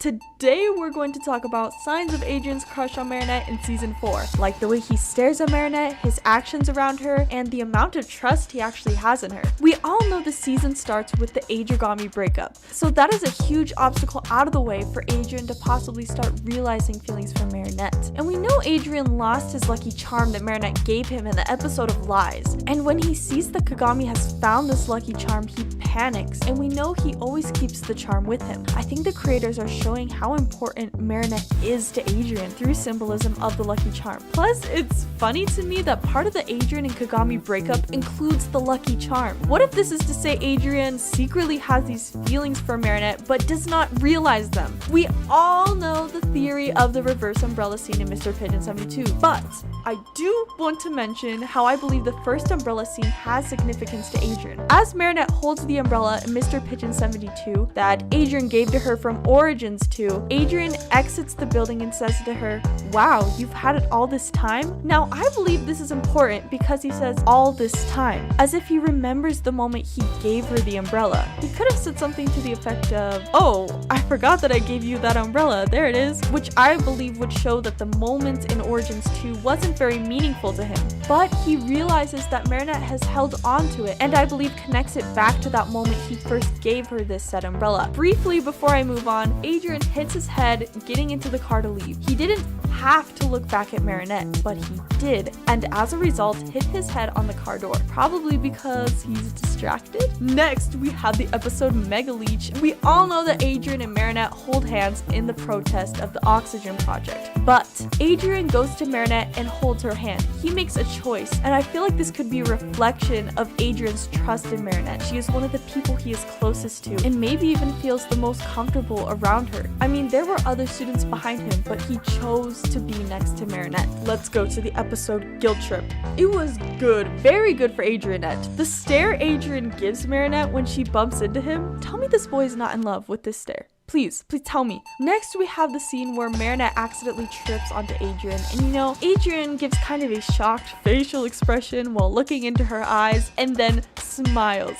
Today we're going to talk about signs of Adrien's crush on Marinette in season 4, like the way he stares at Marinette, his actions around her, and the amount of trust he actually has in her. We all know the season starts with the Adriens breakup, so that is a huge obstacle out of the way for Adrien to possibly start realizing feelings for Marinette. And we know Adrien lost his lucky charm that Marinette gave him in the episode of Lies, and when he sees that Kagami has found this lucky charm, he panics, and we know he always keeps the charm with him. I think the creators are showing how important Marinette is to Adrien through symbolism of the lucky charm. Plus, it's funny to me that part of the Adrien and Kagami breakup includes the lucky charm. What if this is to say Adrien secretly has these feelings for Marinette but does not realize them? We all know the theory of the reverse umbrella scene in Mr. Pigeon 72, but I do want to mention how I believe the first umbrella scene has significance to Adrien. As Marinette holds the umbrella in Mr. Pigeon 72 that Adrien gave to her from Origins 2, Adrien exits the building and says to her, "Wow, you've had it all this time?" Now, I believe this is important because he says all this time, as if he remembers the moment he gave her the umbrella. He could have said something to the effect of, "Oh, I forgot that I gave you that umbrella, there it is," which I believe would show that the moment in Origins 2 wasn't very meaningful to him. But he realizes that Marinette has held on to it, and I believe connects it back to that moment he first gave her this said umbrella. Briefly, before I move on, Adrien hits his head getting into the car to leave. He didn't have to look back at Marinette, but he did, and as a result hit his head on the car door, probably because he's distracted. Next, we have the episode Mega Leech. We all know that Adrien and Marinette hold hands in the protest of the Oxygen Project, but Adrien goes to Marinette and holds her hand. He makes a choice, and I feel like this could be a reflection of Adrien's trust in Marinette. She is one of the people he is closest to, and maybe even feels the most comfortable around her. I mean, there were other students behind him, but he chose to be next to Marinette. Let's go to the episode Guilt Trip. It was good, very good for Adrienette. The stare Adrien gives Marinette when she bumps into him, tell me this boy is not in love with this stare. Please tell me. Next, we have the scene where Marinette accidentally trips onto Adrien, and you know, Adrien gives kind of a shocked facial expression while looking into her eyes and then smiles.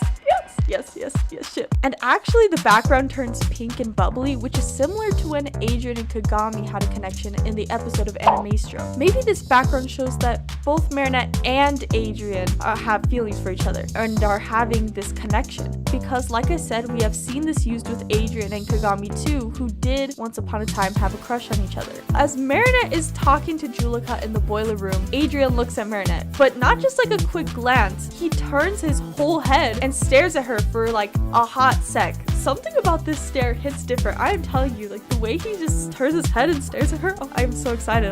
Yes, ship. And actually the background turns pink and bubbly, which is similar to when Adrien and Kagami had a connection in the episode of Animastro. Maybe this background shows that both Marinette and Adrien have feelings for each other and are having this connection. Because like I said, we have seen this used with Adrien and Kagami too, who did once upon a time have a crush on each other. As Marinette is talking to Julika in the boiler room, Adrien looks at Marinette, but not just like a quick glance. He turns his whole head and stares at her for like a hot sec. Something about this stare hits different. I am telling you, like the way he just turns his head and stares at her. Oh, I am so excited.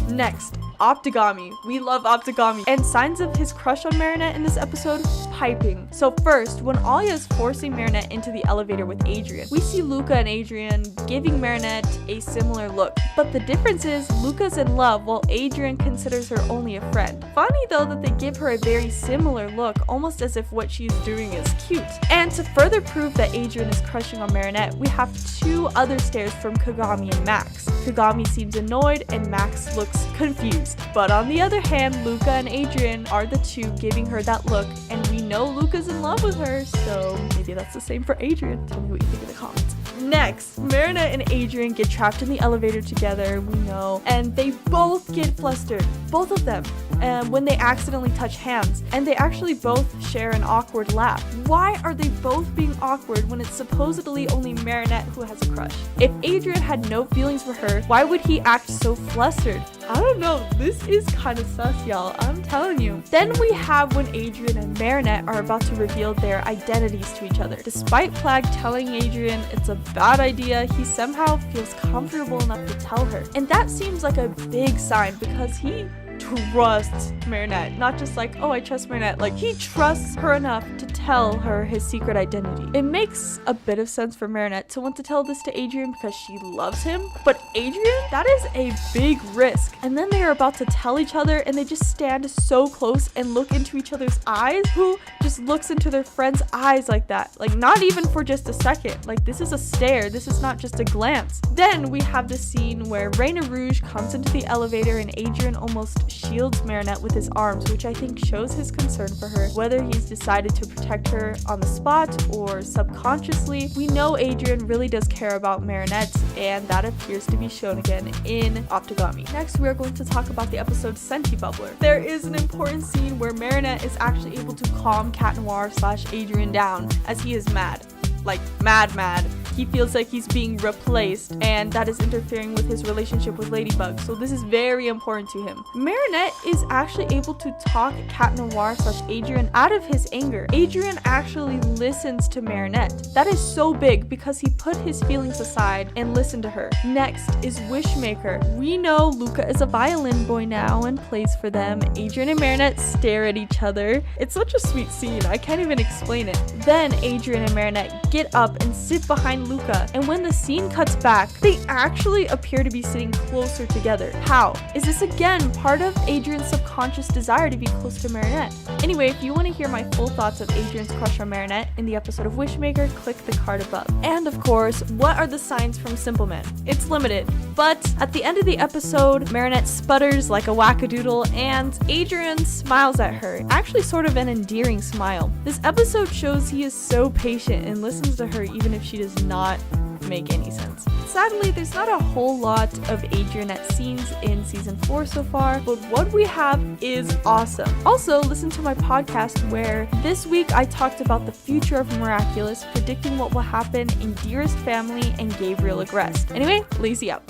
Next, Optigami. We love Optigami. And signs of his crush on Marinette in this episode, piping. So first, when Alia is forcing Marinette into the elevator with Adrien, we see Luca and Adrien giving Marinette a similar look. But the difference is Luca's in love while Adrien considers her only a friend. Funny though that they give her a very similar look, almost as if what she's doing is cute. And to further prove that Adrien is crushing on Marinette, we have two other stares from Kagami and Max. Kagami seems annoyed and Max looks confused. But on the other hand, Luca and Adrien are the two giving her that look, and we know Luca's in love with her, so maybe that's the same for Adrien. Tell me what you think in the comments. Next, Marinette and Adrien get trapped in the elevator together, we know, and they both get flustered, both of them, when they accidentally touch hands, and they actually both share an awkward laugh. Why are they both being awkward when it's supposedly only Marinette who has a crush? If Adrien had no feelings for her, why would he act so flustered? I don't know, this is kind of sus, y'all, I'm telling you. Then we have when Adrien and Marinette are about to reveal their identities to each other. Despite Plag telling Adrien it's a bad idea, he somehow feels comfortable enough to tell her. And that seems like a big sign because he trusts Marinette. Not just like, oh, I trust Marinette. Like, he trusts her enough to tell her his secret identity. It makes a bit of sense for Marinette to want to tell this to Adrien because she loves him. But Adrien, that is a big risk. And then they are about to tell each other and they just stand so close and look into each other's eyes. Who just looks into their friend's eyes like that? Like, not even for just a second. Like, this is a stare. This is not just a glance. Then we have the scene where Reina Rouge comes into the elevator and Adrien almost shields Marinette with his arms, which I think shows his concern for her, whether he's decided to protect protect her on the spot or subconsciously. We know Adrien really does care about Marinette, and that appears to be shown again in Optigami. Next, we are going to talk about the episode Senti Bubbler. There is an important scene where Marinette is actually able to calm Cat Noir / Adrien down as he is mad. Like mad. He feels like he's being replaced, and that is interfering with his relationship with Ladybug, so this is very important to him. Marinette is actually able to talk Cat Noir / Adrien out of his anger. Adrien actually listens to Marinette. That is so big because he put his feelings aside and listened to her. Next is Wishmaker. We know Luca is a violin boy now and plays for them. Adrien and Marinette stare at each other. It's such a sweet scene, I can't even explain it. Then Adrien and Marinette get up and sit behind Luca, and when the scene cuts back, they actually appear to be sitting closer together. How? Is this again part of Adrien's subconscious desire to be close to Marinette? Anyway, if you want to hear my full thoughts of Adrien's crush on Marinette in the episode of Wishmaker, click the card above. And of course, what are the signs from Simple Man? It's limited, but at the end of the episode, Marinette sputters like a wackadoodle and Adrien smiles at her, actually sort of an endearing smile. This episode shows he is so patient and listens to her even if she does not make any sense. Sadly, there's not a whole lot of Adrienette scenes in season 4 so far, but what we have is awesome. Also, listen to my podcast where this week I talked about the future of Miraculous, predicting what will happen in Dearest Family and Gabriel Agreste. Anyway, lazy up.